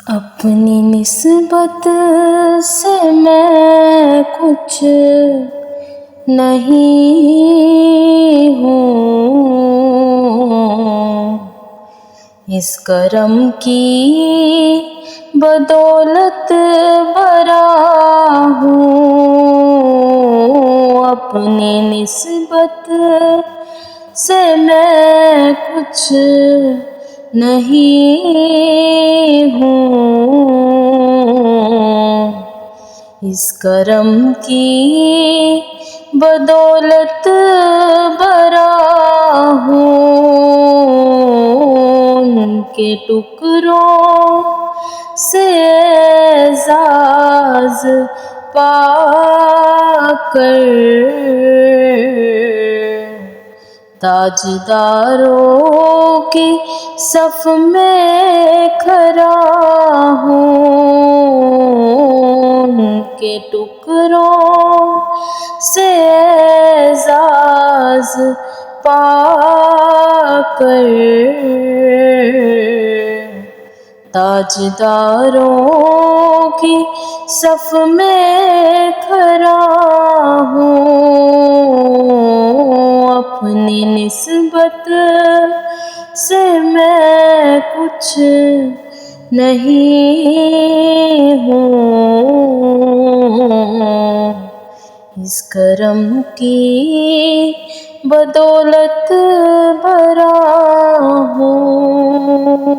اپنی نسبت سے میں کچھ نہیں ہوں، اس کرم کی بدولت برا ہوں۔ اپنی نسبت سے میں کچھ نہیں ہوں، اس کرم کی بدولت برا ہوں۔ ان کے ٹکڑوں سے اعزاز پا کر تاجداروں کی صف میں کھڑا ہوں۔ ان کے ٹکڑوں سے اعزاز پا کر تاجداروں کی صف میں کھڑا ہوں۔ اپنی نسبت سے میں کچھ نہیں ہوں، اس کرم کی بدولت برا ہوں۔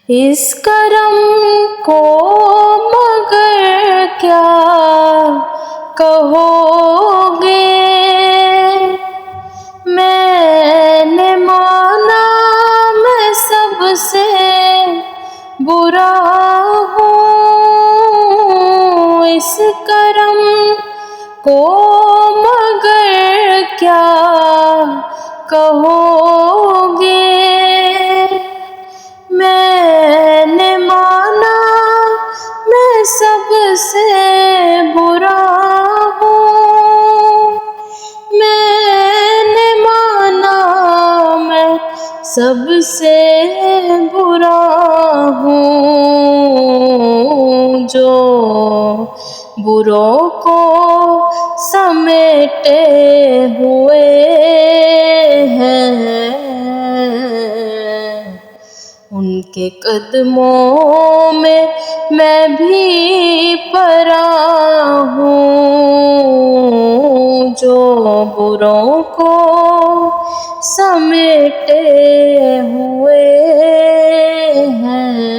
اس کرم کو مگر کیا کہو گے، میں نے مانا میں سب سے برا ہوں۔ اس کرم کو مگر کیا کہو گے، میں نے مانا میں سب سے برا ہوں۔ میں نے مانا میں سب سے برا ہوں، جو بروں کو سمیٹے ہوئے ہیں، ان کے قدموں میں بھی پڑا ہوں۔ جو بروں کو سمیٹے ہوئے ہیں،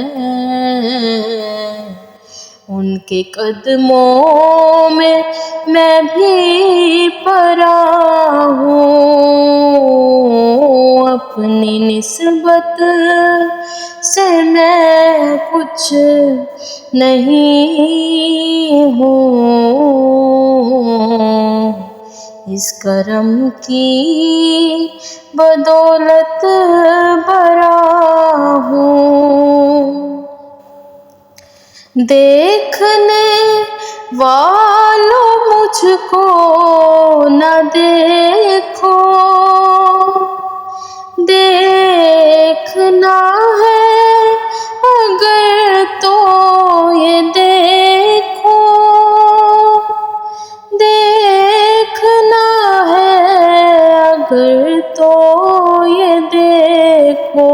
ان کے قدموں میں بھی پڑا ہوں۔ اپنی نسبت سے میں کچھ نہیں ہوں، اس کرم کی بدولت برا ہوں۔ دیکھنے والوں مجھ کو نہ دیکھو، دیکھنا ہے اگر تو یہ دیکھو، دیکھنا ہے اگر تو یہ دیکھو،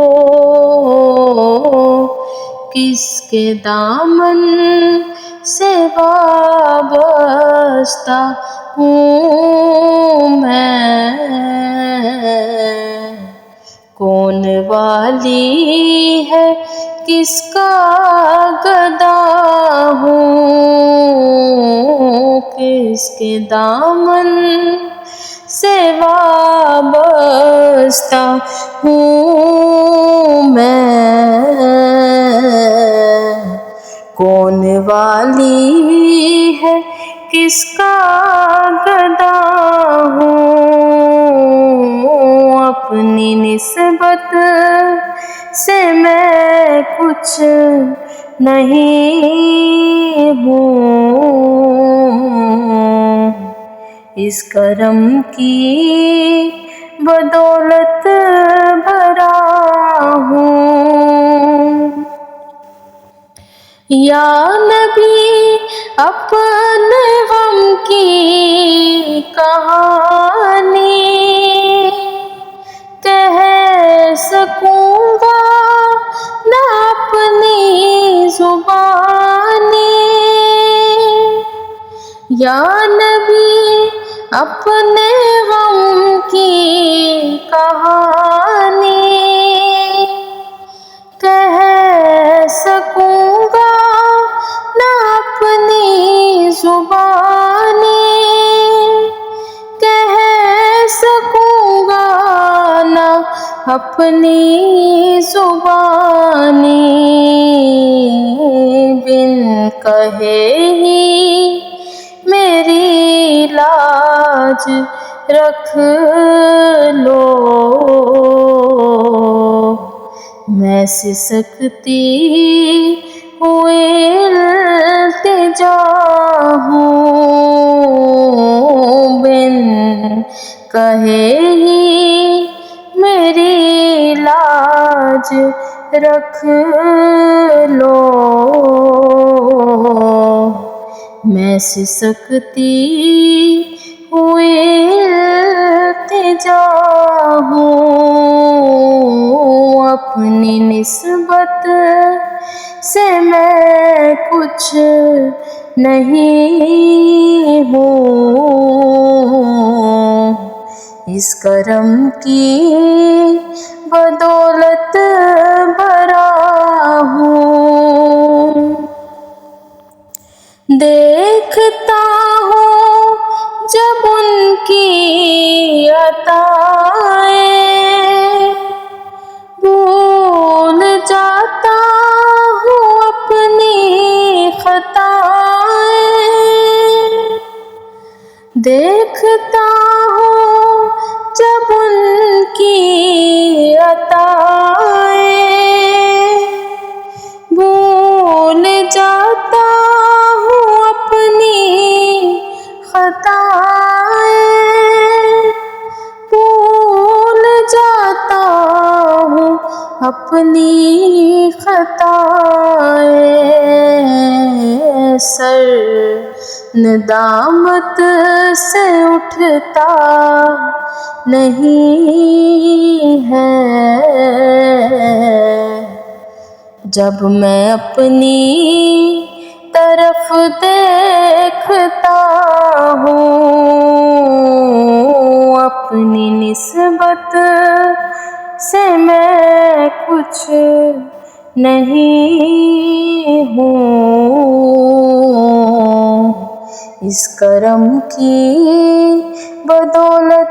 کس کے دامن سے وابستہ ہوں میں، کون والی ہے کس کا گدا ہوں، کس کے دامن سے وابستہ ہوں میں، کون والی ہے کس کا گدا ہوں۔ اپنی نسبت سے میں کچھ نہیں ہوں، اس کرم کی بدولت برا ہوں۔ یا نبی اپنے غم کی کہانی کہہ سکوں گا نہ اپنی زبانی، یا نبی اپنے غم کی کہانی کہہ سکوں گا نہ اپنی زبانی، کہہ سکوں گا نہ اپنی زبانی، بن کہے ہی میری لاج رکھ لو، میں سسکتی ہوئی التجا ہوں، بن کہے ہی میری لاج رکھ لو، میں سسکتی ہوئی التجا ہوں، اپنی نسبت سے میں کچھ نہیں ہوں، اس کرم کی بدولت برآ ہوں، دیکھتا ہوں جب ان کی عطائیں، بھول جاتا ہوں اپنی خطائیں، دیکھتا ہوں جب ان کی عطائیں، بھول جاتا ہوں اپنی خطائیں، بھول جاتا ہوں اپنی خطائیں، سر ندامت سے اٹھتا نہیں ہے، جب میں اپنی طرف دیکھتا ہوں، اپنی نسبت سے میں کچھ نہیں ہوں، اس کرم کی بدولت